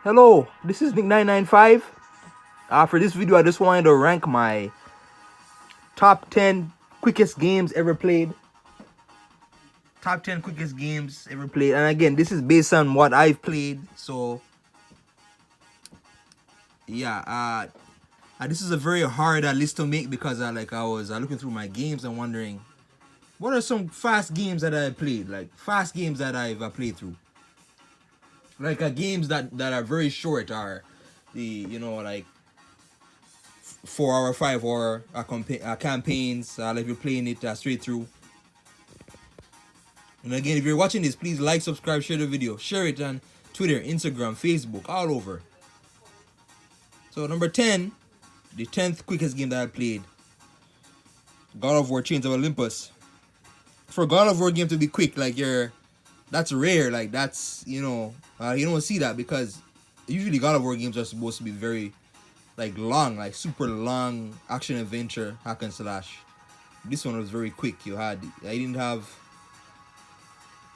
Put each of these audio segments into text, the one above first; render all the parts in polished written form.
Hello, this is Nick995. For this video, I just wanted to rank my top 10 quickest games ever played. Top 10 quickest games ever played. And again, this is based on what I've played. So, yeah, this is a very hard list to make because I was looking through my games and wondering what are some fast games that I played, like fast games that I've played through. Like games that are very short are the, like 4 hour, 5 hour campaigns, like you're playing it straight through. And again, if you're watching this, please like, subscribe, share the video, share it on Twitter, Instagram, Facebook, all over. So number 10, the 10th quickest game that I played, God of War Chains of Olympus. For God of War game to be quick, that's rare. Like that's, you don't see that because usually God of War games are supposed to be very long, like super long action adventure hack and slash. This one was very quick. I didn't have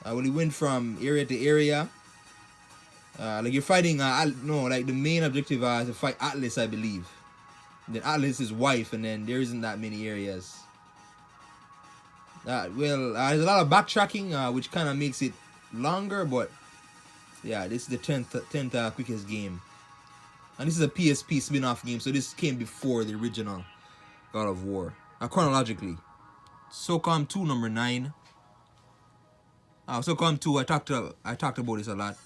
when you went from area to area, like you're fighting no, like the main objective is to fight Atlas, I believe. And then Atlas' his wife, and then there isn't that many areas. There's a lot of backtracking, which kind of makes it longer, but yeah, this is the 10th quickest game. And this is a PSP spin-off game, so this came before the original God of War. Chronologically, Socom 2 number 9. Socom 2, I talked about this a lot.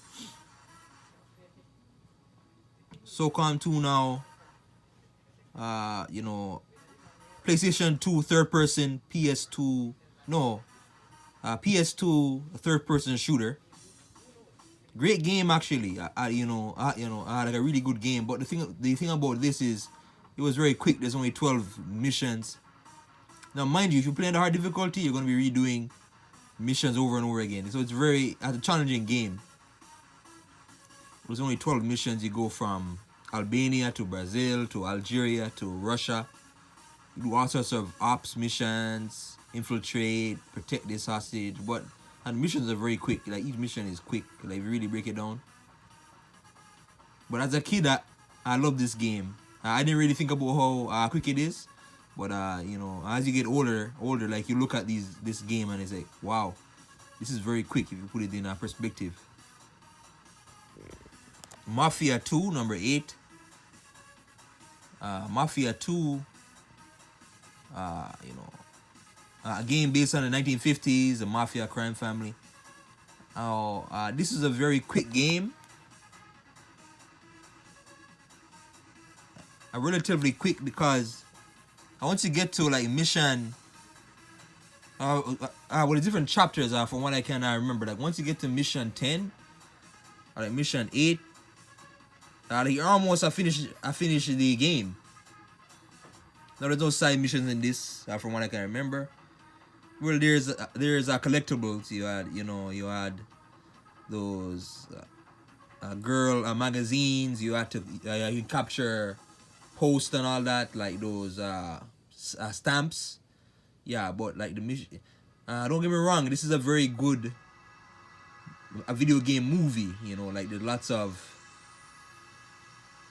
Socom 2 now, PlayStation 2 third person, PS2 third person shooter. Great game actually. Like a really good game. But the thing about this is, it was very quick. There's only 12 missions. Now, mind you, if you play in the hard difficulty, you're gonna be redoing missions over and over again. So it's a challenging game. There's only 12 missions. You go from Albania to Brazil to Algeria to Russia. You do all sorts of ops missions, infiltrate, protect this hostage. And missions are very quick. Like each mission is quick. Like if you really break it down. But as a kid, I love this game. I didn't really think about how quick it is. But as you get older, like you look at this game and it's like, wow, this is very quick if you put it in perspective. Mafia 2 number 8. Mafia 2, a game based on the 1950s, the Mafia crime family. This is a very quick game. Relatively quick because once you get to like mission, the different chapters are from what I can remember. Like once you get to mission 10 or like mission 8, you're almost finished the game. Now there's no side missions in this, from what I can remember. Well, there's collectibles. You had those girl magazines. You had to you capture posts and all that, like those stamps. Yeah, but like the mission. Don't get me wrong. This is a very good video game movie. Like there's lots of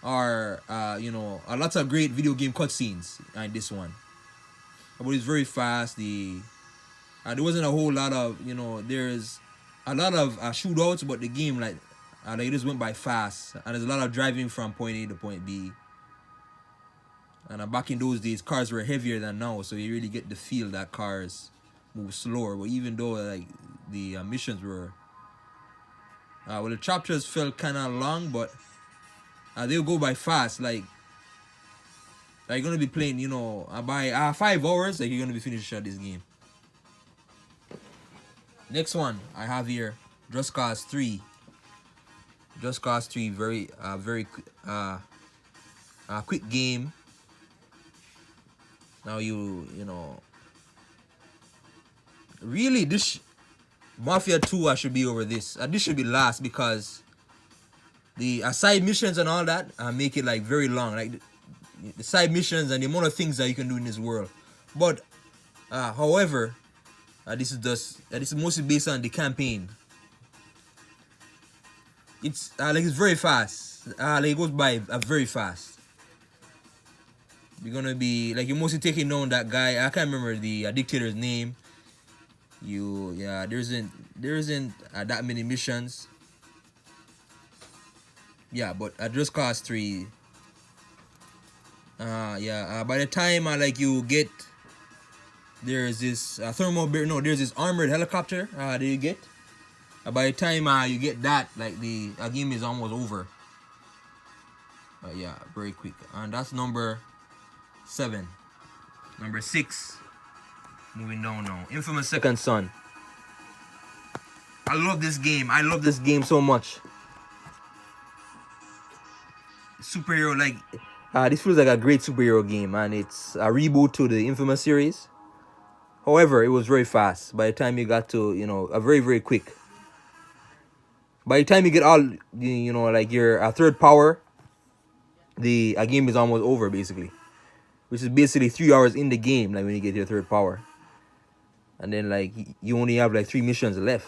lots of great video game cutscenes in this one. But it's very fast. There wasn't a whole lot of there's a lot of shootouts, but the game it just went by fast, and there's a lot of driving from point A to point B. And back in those days, cars were heavier than now, so you really get the feel that cars move slower. But even though like the missions were, the chapters felt kind of long, but they'll go by fast. Like you're gonna be playing, by 5 hours, like you're gonna be finished this game. Next one I have here, Just Cause 3. Just Cause 3, very quick game. Now really this Mafia 2 should be over this. This should be last because the side missions and all that make it like very long. Like the side missions and the amount of things that you can do in this world. But however, this is mostly based on the campaign. It's like it's very fast. Like it goes by very fast. You're gonna be like you're mostly taking down that guy. I can't remember the dictator's name. There isn't that many missions. Yeah, but at Just Cause 3, by the time like you get there's this thermal bear. No, there's this armored helicopter that you get. By the time you get that, like the game is almost over. Yeah, very quick. And that's number 7. Number 6. Moving down now. Infamous Second Son. I love this game. I love this game so much. Superhero, like this feels like a great superhero game, and it's a reboot to the Infamous series. However, it was very fast. By the time you got to, a very, very quick. By the time you get all, like your third power, the game is almost over, basically. Which is basically 3 hours in the game, like when you get your third power. And then, like, you only have, like, 3 missions left.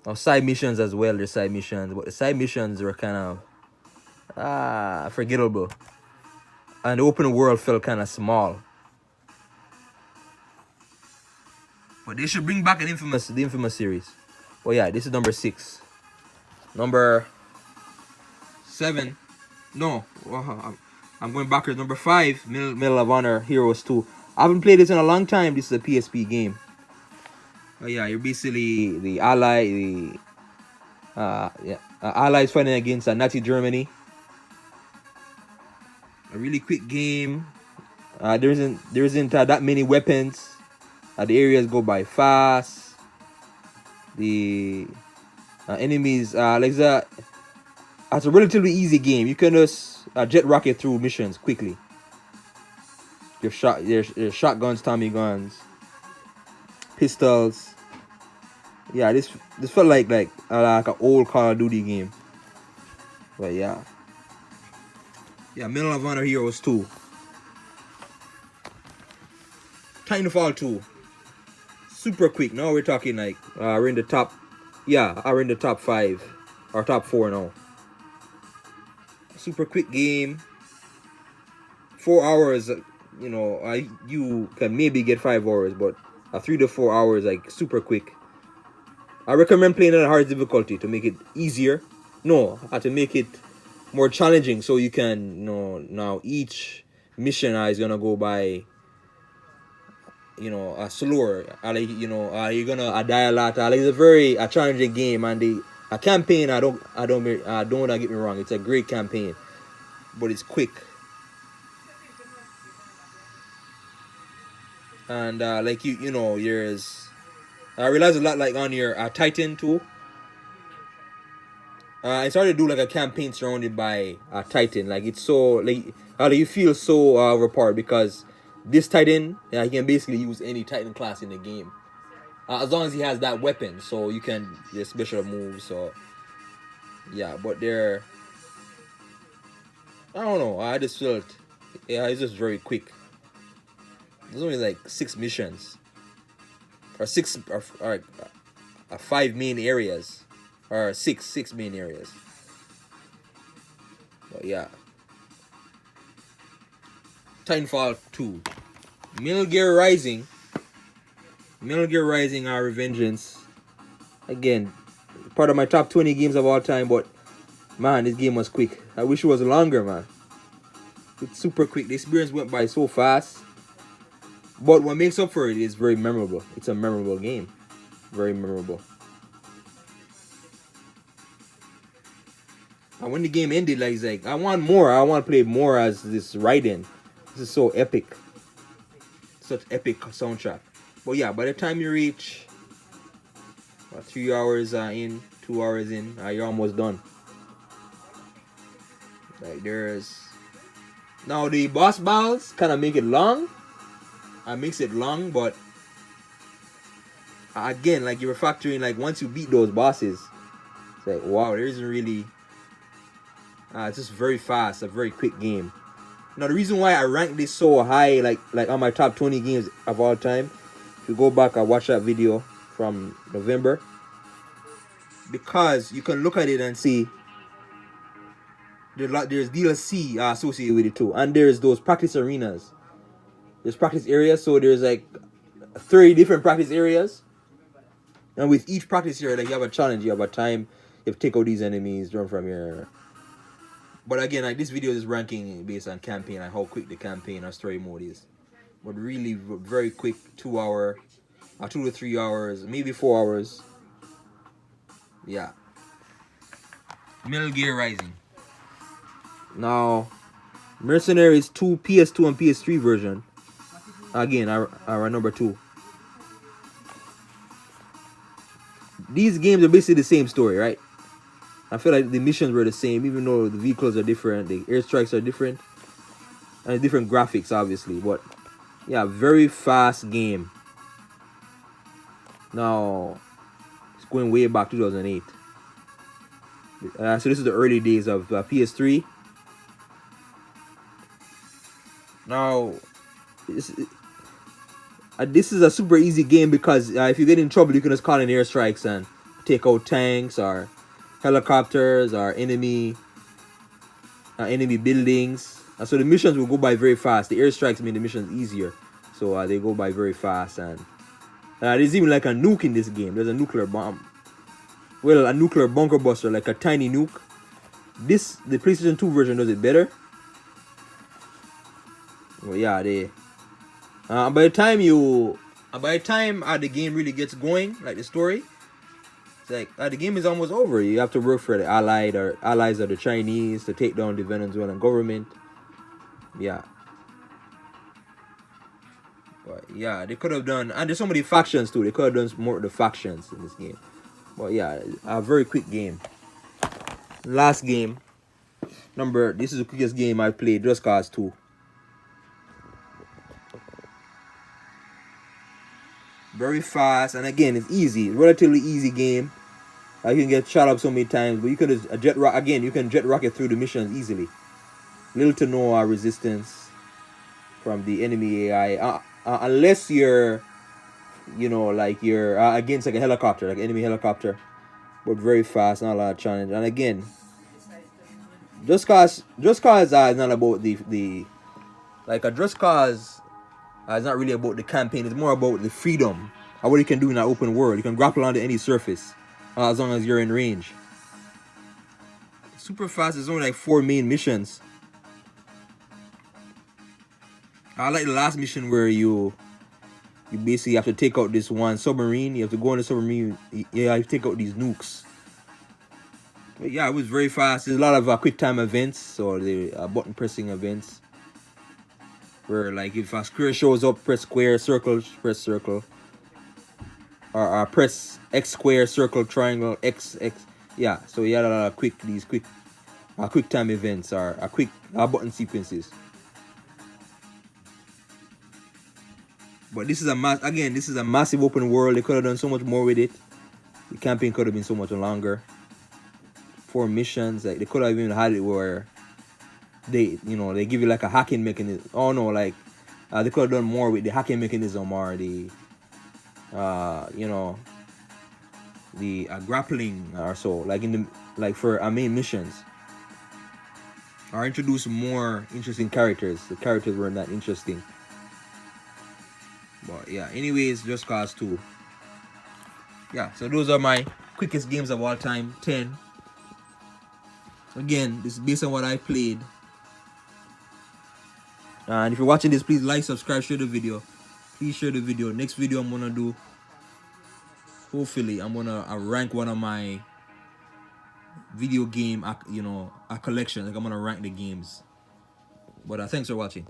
Now, side missions as well, there's side missions. But the side missions were kind of, forgettable. And the open world felt kind of small. But they should bring back the Infamous series. Well, yeah, this is number 6. Number 7. No, I'm going backwards. Number 5, Medal of Honor Heroes 2. I haven't played this in a long time. This is a PSP game. Oh yeah, you're basically the Allies fighting against Nazi Germany. A really quick game. There isn't that many weapons. The areas go by fast. The enemies it's a relatively easy game. You can just jet rocket through missions quickly. Your shotguns, Tommy guns, pistols. Yeah, this felt like an old Call of Duty game. But yeah, Medal of Honor Heroes 2. Titanfall 2. Super quick. Now we're talking like we're in the top. Yeah, we're in the top 5 or top 4 now. Super quick game. 4 hours. You can maybe get 5 hours, but 3 to 4 hours, like super quick. I recommend playing at a hard difficulty to make it easier. No, to make it more challenging, so you can now each mission is gonna go by slower. You're gonna die a lot. It's a very challenging game, and the campaign. I don't get me wrong. It's a great campaign, but it's quick. And there's I realized a lot like on your Titan too. I started to do like a campaign surrounded by Titan. Like it's so like you feel so overpowered because this Titan, he can basically use any Titan class in the game, as long as he has that weapon. So you can special moves. So yeah, but I don't know. I just felt it's just very quick. There's only like 6 missions, or 5 main areas, or six main areas. But yeah, Titanfall 2, Metal Gear Rising, Revengeance. Again, part of my top 20 games of all time. But man, this game was quick. I wish it was longer, man. It's super quick. The experience went by so fast. But what makes up for it is very memorable. It's a memorable game. Very memorable. And when the game ended, like, it's like, I want more. I want to play more as this Raiden. This is so epic. Such epic soundtrack. But yeah, by the time you reach 3 hours in, 2 hours in, you're almost done. Like, now the boss battles kind of make it long. Makes it long, but again, like you're factoring, like once you beat those bosses, it's like wow, there isn't really. It's just very fast, a very quick game. Now the reason why I rank this so high, like on my top 20 games of all time, if you go back and watch that video from November, because you can look at it and see there's DLC associated with it too, and there's those practice arenas. There's practice areas, so there's like 30 different practice areas, and with each practice area, like you have a challenge, you have a time, you have to take out these enemies, run from here. But again, like this video is ranking based on campaign and how quick the campaign or story mode is. But really, very quick, 2 hour, 2 to 3 hours, maybe 4 hours. Yeah. Metal Gear Rising. Now, Mercenaries 2, PS2 and PS3 version. Again, our number 2. These games are basically the same story, right? I feel like the missions were the same, even though the vehicles are different, the airstrikes are different, and different graphics, obviously. But yeah, very fast game. Now, it's going way back 2008. So this is the early days of PS3. Now, this is a super easy game because if you get in trouble, you can just call in airstrikes and take out tanks or helicopters or enemy buildings. So the missions will go by very fast. The airstrikes make the missions easier, so they go by very fast. And there's even like a nuke in this game. There's a nuclear bomb. Well, a nuclear bunker buster, like a tiny nuke. The PlayStation 2 version does it better. Well, yeah, by the time the game really gets going, like the story, it's like the game is almost over. You have to work for the allies of the Chinese to take down the Venezuelan government. Yeah. But yeah, they could have done, and there's so many factions too. They could have done more of the factions in this game. But yeah, a very quick game. Last game. This is the quickest game I played, Just Cause 2. Very fast, and again, it's easy. Relatively easy game. You can get shot up so many times, but you can just you can jet rocket through the missions easily. Little to no resistance from the enemy AI, unless you're, you're against like a helicopter, like enemy helicopter. But very fast, not a lot of challenge. And again, Just Cause is not about the like a Just Cause. It's not really about the campaign. It's more about the freedom of what you can do in that open world. You can grapple onto any surface as long as you're in range. Super fast. There's only like 4 main missions. I like the last mission where you basically have to take out this one submarine. You have to go on the submarine. You have to take out these nukes. But yeah, it was very fast. There's a lot of quick time events or the button pressing events. Where like if a square shows up, press square, circle, press circle. Or press X square, circle, triangle, X. Yeah, so you had a lot of quick time events or quick button sequences. But this is a massive open world. They could have done so much more with it. The campaign could have been so much longer. 4 missions, like they could have even had it where they give you like a hacking mechanism. Oh no, like they could have done more with the hacking mechanism or the the grappling or so, like for our main missions, or introduce more interesting characters. The characters weren't that interesting. But yeah, anyways, Just Cause 2. Yeah, so those are my quickest games of all time, 10. Again, this is based on what I played. And if you're watching this, please like, subscribe, share the video. Please share the video. Next video I'm gonna do, hopefully, I'm gonna rank one of my video game, collection. Like I'm gonna rank the games. But thanks for watching.